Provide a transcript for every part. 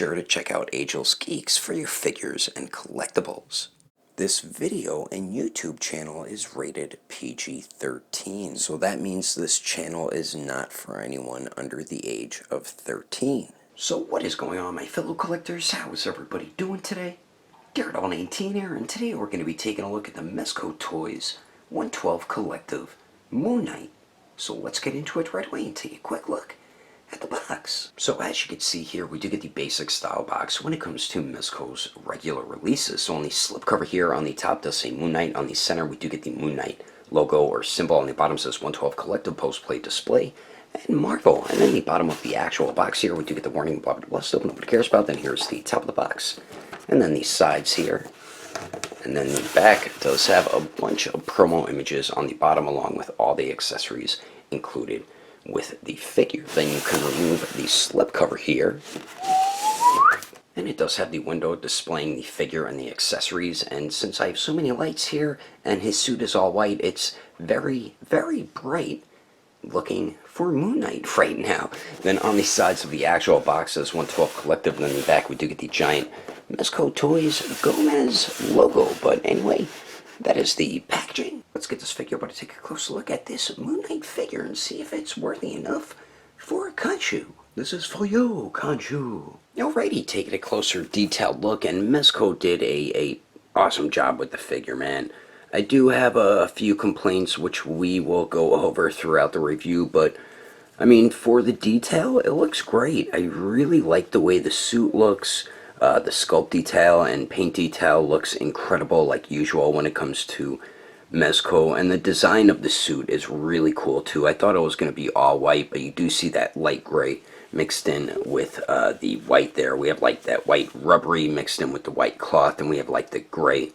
sure to check out Agelessgeeks for your figures and collectibles. This video and YouTube channel is rated PG-13, so that means this channel is not for anyone under the age of 13. So what is going on, my fellow collectors? How is everybody doing today? Daredevil19 here, and today we're going to be taking a look at the Mezco Toyz 112 Collective Moon Knight. So let's get into it right away and take a quick look at the box. So as you can see here, we do get the basic style box when it comes to Mezco's regular releases. So on the slipcover here on the top does say Moon Knight. On the center we do get the Moon Knight logo or symbol. On the bottom says 112 Collective Post Play Display and Marvel. And then the bottom of the actual box here we do get the warning, blah blah blah, stuff nobody cares about. Then here's the top of the box. And then the sides here. And then the back does have a bunch of promo images on the bottom along with all the accessories included with the figure. Then you can remove the slipcover here, and it does have the window displaying the figure and the accessories. And since I have so many lights here and his suit is all white, it's very, very bright looking for Moon Knight right now. Then on the sides of the actual box says 112 Collective, and then in the back we do get the giant Mezco Toyz Gomez logo. But anyway, that is the packaging. Let's get this figure, but take a closer look at this Moon Knight figure and see if it's worthy enough for a Kanju. This is for you, Kanju. Alrighty, taking a closer detailed look, and Mezco did a awesome job with the figure, man. I do have a few complaints which we will go over throughout the review, but I mean, for the detail, it looks great. I really like the way the suit looks. The sculpt detail and paint detail looks incredible, like usual when it comes to Mezco, and the design of the suit is really cool too. I thought it was going to be all white, but you do see that light gray mixed in with the white there. We have like that white rubbery mixed in with the white cloth, and we have like the gray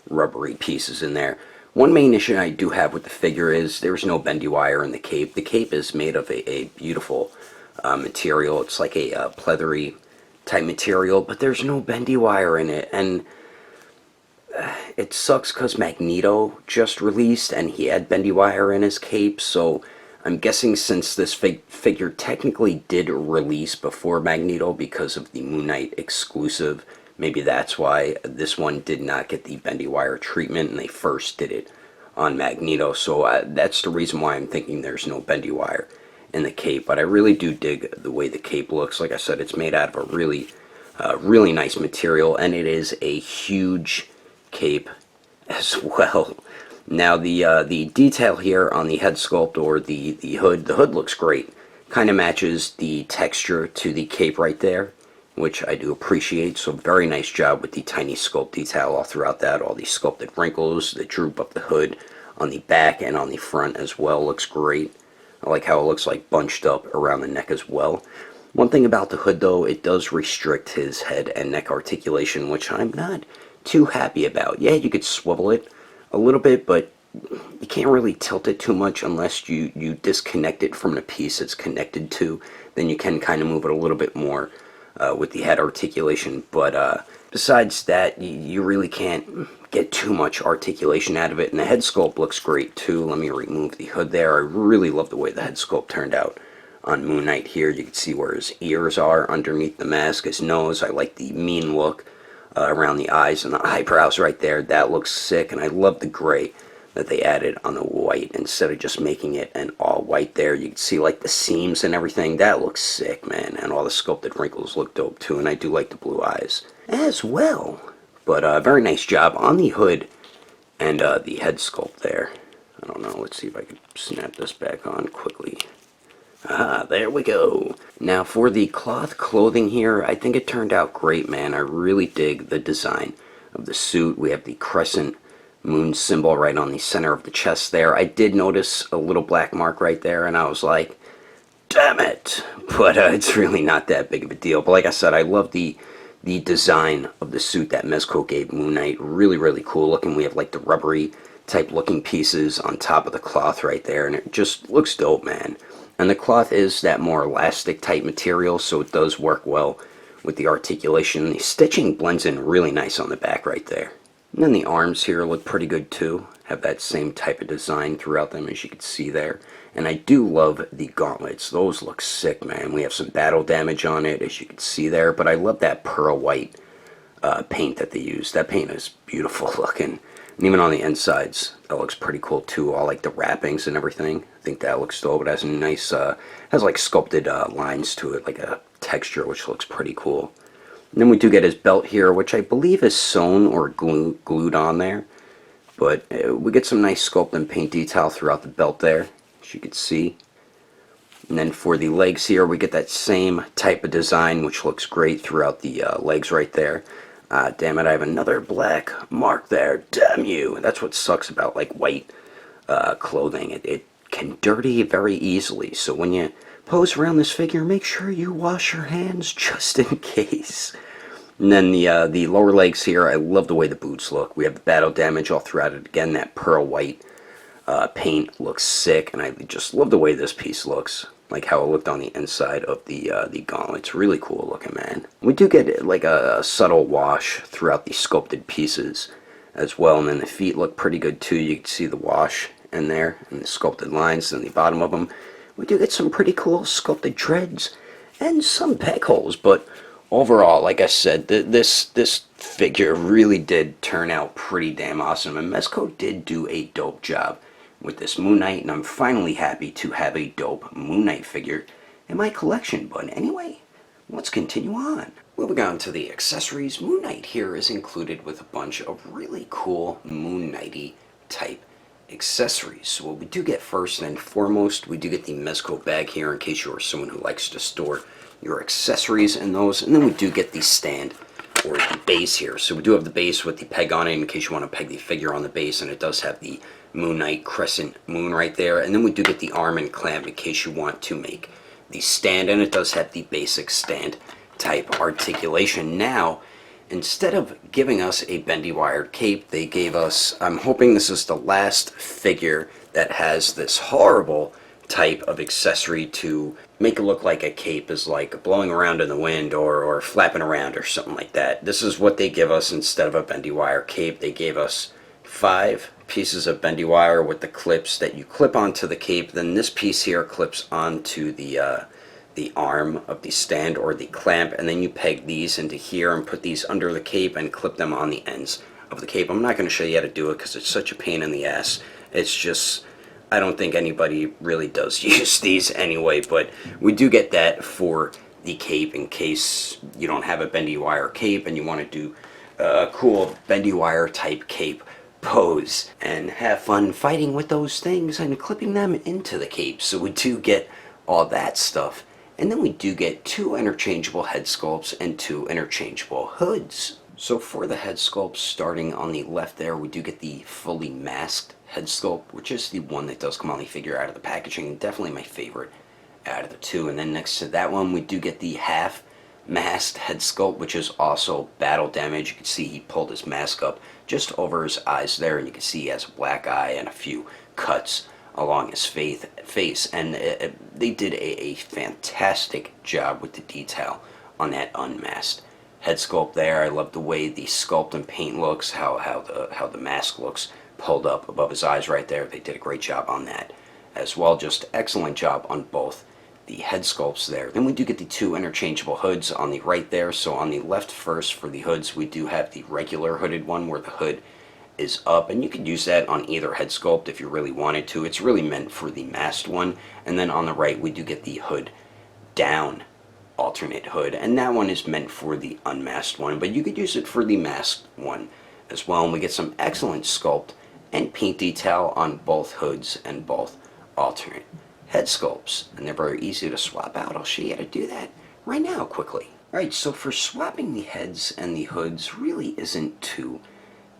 rubbery pieces in there. One main issue I do have with the figure is there's no bendy wire in the cape. The cape is made of a beautiful material. It's like a pleathery type material, but there's no bendy wire in it, and it sucks because Magneto just released and he had bendy wire in his cape. So I'm guessing since this figure technically did release before Magneto because of the Moon Knight exclusive, maybe that's why this one did not get the bendy wire treatment and they first did it on Magneto. So that's the reason why I'm thinking there's no bendy wire in the cape. But I really do dig the way the cape looks. Like I said, it's made out of a really really nice material, and it is a huge cape as well. Now the detail here on the head sculpt or the hood looks great. Kind of matches the texture to the cape right there, which I do appreciate. So very nice job with the tiny sculpt detail all throughout that. All the sculpted wrinkles, the droop of the hood on the back and on the front as well looks great. I like how it looks like bunched up around the neck as well. One thing about the hood though, it does restrict his head and neck articulation, which I'm not too happy about. Yeah, you could swivel it a little bit, but you can't really tilt it too much unless you disconnect it from the piece it's connected to. Then you can kind of move it a little bit more with the head articulation. But besides that, you really can't get too much articulation out of it. And the head sculpt looks great too. Let me remove the hood there. I really love the way the head sculpt turned out on Moon Knight here. You can see where his ears are underneath the mask, his nose. I like the mean look around the eyes and the eyebrows right there. That looks sick. And I love the gray that they added on the white instead of just making it an all white there. You can see like the seams and everything. That looks sick, man. And all the sculpted wrinkles look dope too. And I do like the blue eyes as well. But very nice job on the hood and the head sculpt there. I don't know. Let's see if I can snap this back on quickly. Ah, there we go. Now for the cloth clothing here, I think it turned out great, man. I really dig the design of the suit. We have the crescent moon symbol right on the center of the chest there. I did notice a little black mark right there, and I was like, damn it. But it's really not that big of a deal. But like I said, I love the design of the suit that Mezco gave Moon Knight. Really, really cool looking. We have like the rubbery type looking pieces on top of the cloth right there, and it just looks dope, man. And the cloth is that more elastic type material, so it does work well with the articulation. The stitching blends in really nice on the back right there. And then the arms here look pretty good too. Have that same type of design throughout them, as you can see there. And I do love the gauntlets. Those look sick, man. We have some battle damage on it, as you can see there. But I love that pearl white paint that they use. That paint is beautiful looking. And even on the insides, that looks pretty cool too. All like the wrappings and everything. I think that looks dope. It has a nice, has like sculpted lines to it, like a texture, which looks pretty cool. And then we do get his belt here, which I believe is sewn or glued on there. But we get some nice sculpt and paint detail throughout the belt there, as you can see. And then for the legs here, we get that same type of design, which looks great throughout the legs right there. Damn it, I have another black mark there. Damn you. That's what sucks about like white clothing. It can dirty very easily. So when you pose around this figure, make sure you wash your hands just in case. And then the lower legs here, I love the way the boots look. We have the battle damage all throughout it. Again, that pearl white paint looks sick, and I just love the way this piece looks. Like how it looked on the inside of the gauntlets. Really cool looking, man. We do get like a subtle wash throughout the sculpted pieces as well. And then the feet look pretty good too. You can see the wash in there and the sculpted lines in the bottom of them. We do get some pretty cool sculpted treads and some peg holes, but overall, like I said, this figure really did turn out pretty damn awesome, and Mezco did do a dope job with this Moon Knight, and I'm finally happy to have a dope Moon Knight figure in my collection. But anyway, let's continue on. Moving on to the accessories, Moon Knight here is included with a bunch of really cool Moon Knighty type accessories. So what we do get first and foremost, we do get the Mezco bag here in case you are someone who likes to store your accessories in those, and then we do get the stand or the base here. So we do have the base with the peg on it in case you want to peg the figure on the base, and it does have the Moon Knight crescent moon right there. And then we do get the arm and clamp in case you want to make the stand, and it does have the basic stand type articulation. Now, instead of giving us a bendy wired cape, they gave us, I'm hoping this is the last figure that has this horrible type of accessory to make it look like a cape is like blowing around in the wind or flapping around or something like that. This is what they give us instead of a bendy wire cape. They gave us 5 pieces of bendy wire with the clips that you clip onto the cape. Then this piece here clips onto the arm of the stand or the clamp, and then you peg these into here and put these under the cape and clip them on the ends of the cape. I'm not going to show you how to do it because it's such a pain in the ass. It's just, I don't think anybody really does use these anyway, but we do get that for the cape in case you don't have a bendy wire cape and you want to do a cool bendy wire type cape pose and have fun fighting with those things and clipping them into the cape. So we do get all that stuff. And then we do get 2 interchangeable head sculpts and 2 interchangeable hoods. So for the head sculpts, starting on the left there, we do get the fully masked head sculpt, which is the one that does come on the figure out of the packaging, and definitely my favorite out of the 2. And then next to that one, we do get the half masked head sculpt, which is also battle damage. You can see he pulled his mask up just over his eyes there, and you can see he has a black eye and a few cuts along his face, and they did a fantastic job with the detail on that unmasked head sculpt there. I love the way the sculpt and paint looks, how the mask looks pulled up above his eyes right there. They did a great job on that as well. Just excellent job on both the head sculpts there. Then we do get the 2 interchangeable hoods on the right there. So on the left first for the hoods, we do have the regular hooded one where the hood is up, and you could use that on either head sculpt if you really wanted to. It's really meant for the masked one. And then on the right we do get the hood down alternate hood, and that one is meant for the unmasked one, but you could use it for the masked one as well. And we get some excellent sculpt and paint detail on both hoods and both alternate head sculpts, and they're very easy to swap out. I'll show you how to do that right now quickly. Alright, so for swapping the heads and the hoods really isn't too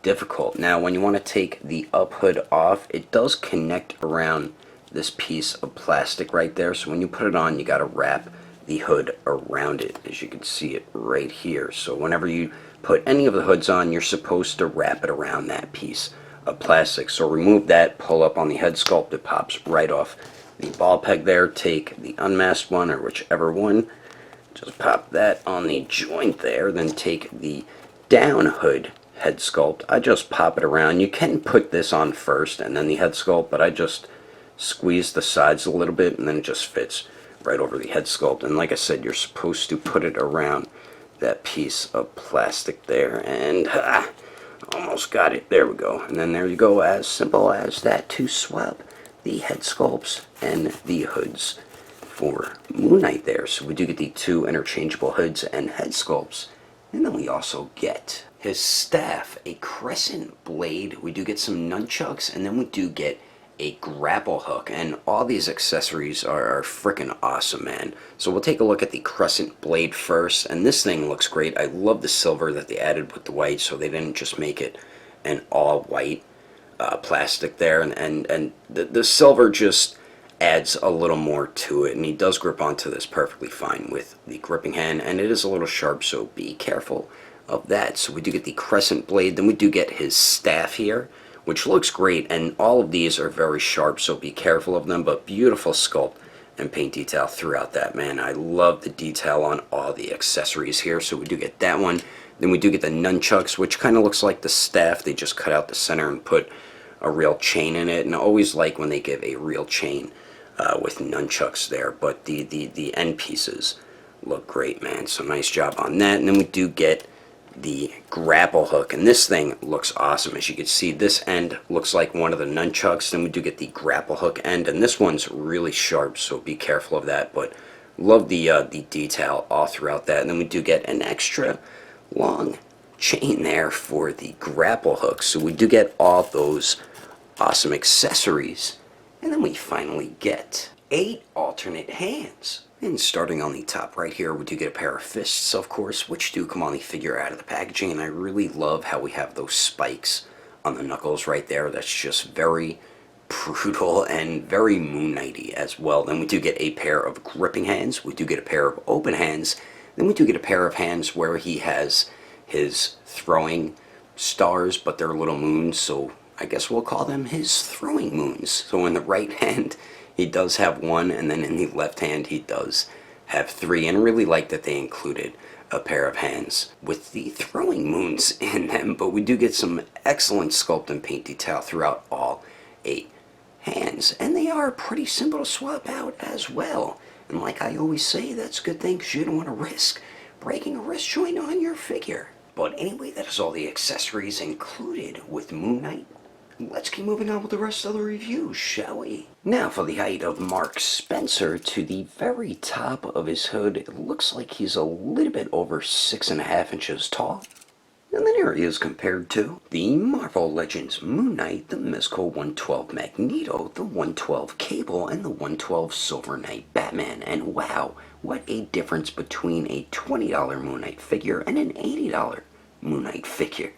difficult. Now when you want to take the up hood off, it does connect around this piece of plastic right there, so when you put it on you got to wrap the hood around it, as you can see it right here. So whenever you put any of the hoods on, you're supposed to wrap it around that piece of plastic. So remove that, pull up on the head sculpt, it pops right off the ball peg there. Take the unmasked one or whichever one, just pop that on the joint there, then take the down hood head sculpt. I just pop it around. You can put this on first and then the head sculpt, but I just squeeze the sides a little bit and then it just fits right over the head sculpt. And like I said, you're supposed to put it around that piece of plastic there, and almost got it. There we go. And then there you go, as simple as that, to swap the head sculpts and the hoods for Moon Knight there. So we do get the 2 interchangeable hoods and head sculpts, and then we also get his staff, a crescent blade. We do get some nunchucks, and then we do get a grapple hook, and all these accessories are freaking awesome, man. So we'll take a look at the crescent blade first, and this thing looks great. I love the silver that they added with the white, so they didn't just make it an all white plastic there, and the silver just adds a little more to it, and he does grip onto this perfectly fine with the gripping hand, and it is a little sharp, so be careful of that. So we do get the crescent blade, then we do get his staff here, which looks great, and all of these are very sharp, so be careful of them, but beautiful sculpt and paint detail throughout that, man. I love the detail on all the accessories here, so we do get that one. Then we do get the nunchucks, which kind of looks like the staff. They just cut out the center and put a real chain in it, and I always like when they give a real chain with nunchucks there, but the end pieces look great, man, so nice job on that. And then we do get the grapple hook, and this thing looks awesome. As you can see, this end looks like one of the nunchucks. Then we do get the grapple hook end, and this one's really sharp, so be careful of that, but love the detail all throughout that. And then we do get an extra long chain there for the grapple hook, so we do get all those awesome accessories. And then we finally get 8 alternate hands. And starting on the top right here, we do get a pair of fists, of course, which do come on the figure out of the packaging, and I really love how we have those spikes on the knuckles right there. That's just very brutal and very Moon Knight-y as well. Then we do get a pair of gripping hands, we do get a pair of open hands, then we do get a pair of hands where he has his throwing stars, but they're little moons, so I guess we'll call them his throwing moons. So in the right hand, he does have 1, and then in the left hand he does have 3, and I really like that they included a pair of hands with the throwing moons in them. But we do get some excellent sculpt and paint detail throughout all 8 hands, and they are pretty simple to swap out as well. And like I always say, that's a good thing, because you don't want to risk breaking a wrist joint on your figure. But anyway, that is all the accessories included with Moon Knight. Let's keep moving on with the rest of the review, shall we? Now for the height of Mark Spencer, to the very top of his hood, it looks like he's a little bit over 6.5 inches tall. And then here he is compared to the Marvel Legends Moon Knight, the Mezco 112 Magneto, the 112 Cable, and the 112 Silver Knight Batman. And wow, what a difference between a $20 Moon Knight figure and an $80 Moon Knight figure.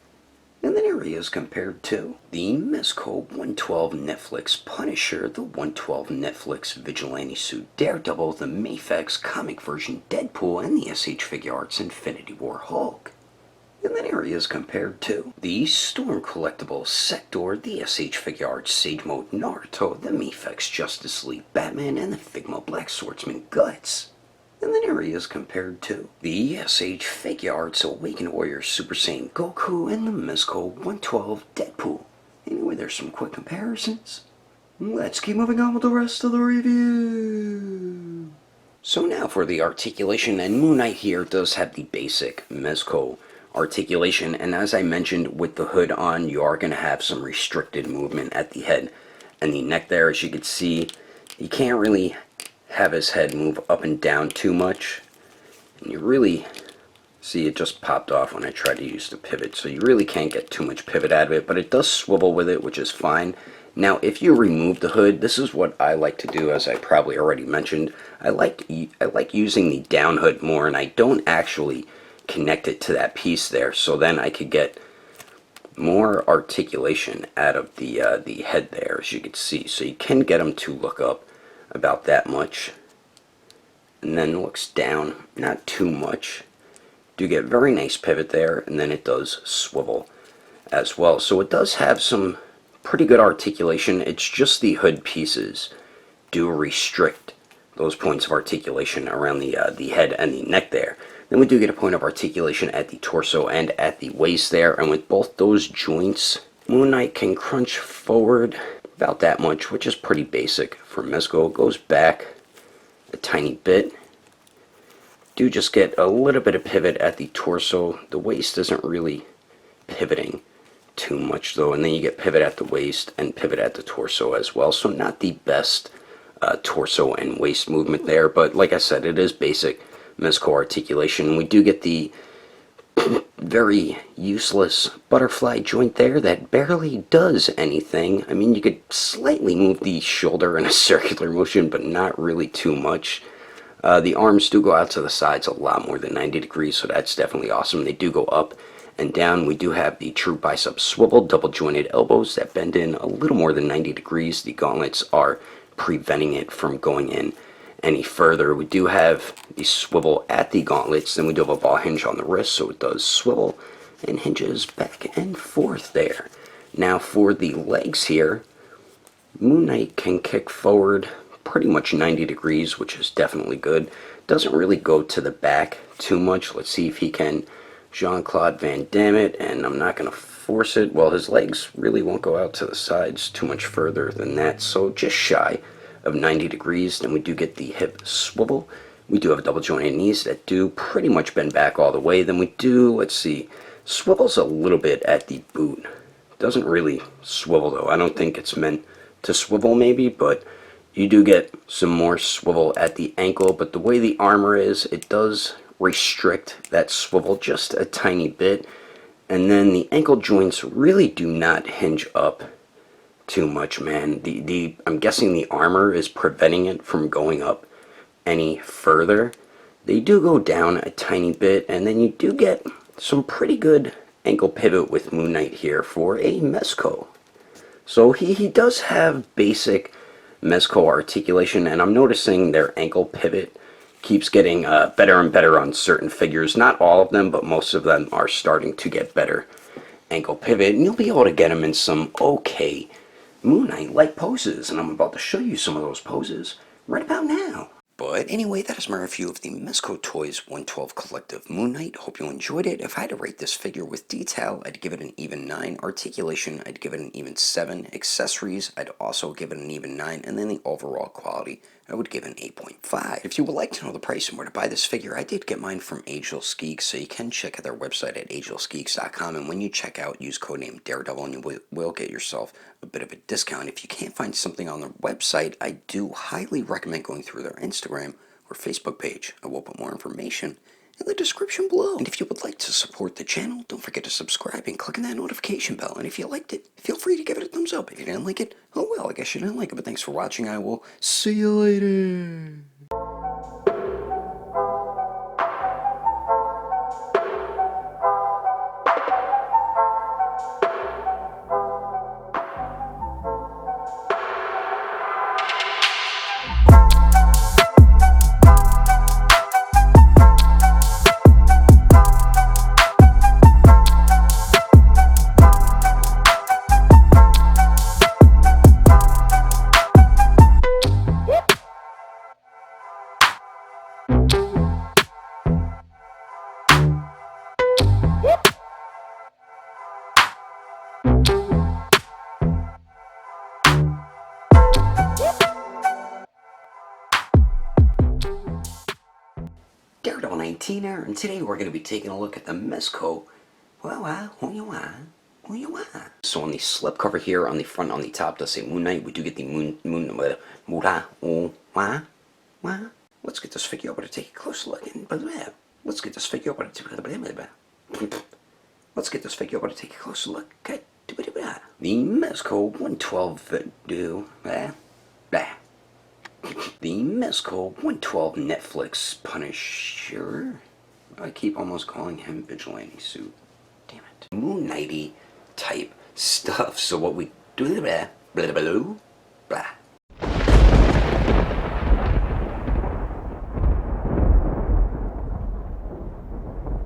And then here he is compared to the Mezco 112 Netflix Punisher, the 112 Netflix Vigilante Suit Daredevil, the Mafex comic version Deadpool, and the SH Figure Arts Infinity War Hulk. And then here he is compared to the Storm Collectible Sector, the SH Figure Arts Sage Mode Naruto, the Mafex Justice League Batman, and the Figma Black Swordsman Guts. And then here he is compared to the SH Figure Arts Awakened Warrior Super Saiyan Goku and the Mezco 112 Deadpool. Anyway, there's some quick comparisons. Let's keep moving on with the rest of the review. So now for the articulation, and Moon Knight here does have the basic Mezco articulation, and as I mentioned, with the hood on, you are going to have some restricted movement at the head and the neck there. As you can see, you can't really have his head move up and down too much, and you really see it just popped off when I tried to use the pivot, so you really can't get too much pivot out of it, but it does swivel with it, which is fine. Now if you remove the hood, this is what I like to do, as I probably already mentioned. I like using the down hood more, and I don't actually connect it to that piece there, so then I could get more articulation out of the head there, as you can see. So you can get them to look up about that much, and then looks down not too much. Do get very nice pivot there, and then it does swivel as well, so it does have some pretty good articulation. It's just the hood pieces do restrict those points of articulation around the head and the neck there. Then we do get a point of articulation at the torso and at the waist there, and with both those joints, Moon Knight can crunch forward about that much, which is pretty basic for Mezco. Goes back a tiny bit. Do just get a little bit of pivot at the torso. The waist isn't really pivoting too much though, and then you get pivot at the waist and pivot at the torso as well. So not the best torso and waist movement there, but like I said, it is basic Mezco articulation. We do get the very useless butterfly joint there that barely does anything. I mean, you could slightly move the shoulder in a circular motion, but not really too much. The arms do go out to the sides a lot more than 90 degrees, so that's definitely awesome. They do go up and down. We do have the true bicep swivel, double jointed elbows that bend in a little more than 90 degrees. The gauntlets are preventing it from going in any further. We do have the swivel at the gauntlets, then we do have a ball hinge on the wrist, so it does swivel and hinges back and forth there. Now for the legs here, Moon Knight can kick forward pretty much 90 degrees, which is definitely good. Doesn't really go to the back too much. Let's see if he can Jean-Claude Van Damme it, and I'm not going to force it. Well, his legs really won't go out to the sides too much further than that, so just shy of 90 degrees. Then we do get the hip swivel. We do have double jointed knees that do pretty much bend back all the way. Then we do, let's see, swivels a little bit at the boot. Doesn't really swivel though. I don't think it's meant to swivel maybe, but you do get some more swivel at the ankle. But the way the armor is, it does restrict that swivel just a tiny bit. And then the ankle joints really do not hinge up too much, man. I'm guessing the armor is preventing it from going up any further. They do go down a tiny bit, and then you do get some pretty good ankle pivot with Moon Knight here for a Mezco. So he does have basic Mezco articulation, and I'm noticing their ankle pivot keeps getting better and better on certain figures. Not all of them, but most of them are starting to get better ankle pivot, and you'll be able to get them in some okay Moon Knight-like poses, and I'm about to show you some of those poses right about now. But anyway, that is my review of the Mezco Toyz 112 Collective Moon Knight. Hope you enjoyed it. If I had to rate this figure with detail, I'd give it an even 9. Articulation, I'd give it an even 7. Accessories, I'd also give it an even 9. And then the overall quality, I would give it an 8.5. If you would like to know the price and where to buy this figure, I did get mine from Agelessgeeks, so you can check out their website at agelessgeeks.com. And when you check out, use codename Daredevil, and you will get yourself a bit of a discount. If you can't find something on their website, I do highly recommend going through their Instagram or Facebook page. I will put more information in the description below. And if you would like to support the channel, don't forget to subscribe and click on that notification bell. And if you liked it, feel free to give it a thumbs up. If you didn't like it, oh well, I guess you didn't like it. But thanks for watching. I will see you later. Daredevil 19er, and today we're going to be taking a look at the Mezco. So on the slip cover here, on the front, on the top, does say Moon Knight. We do get the Let's get this figure over to take a close look. Let's get this figure over to Let's get this figure over to take a closer look. The Mezco 112 The Mezco 112 Netflix Punisher. I keep almost calling him Vigilante Suit. Damn it. Moon Knighty type stuff. So what we do,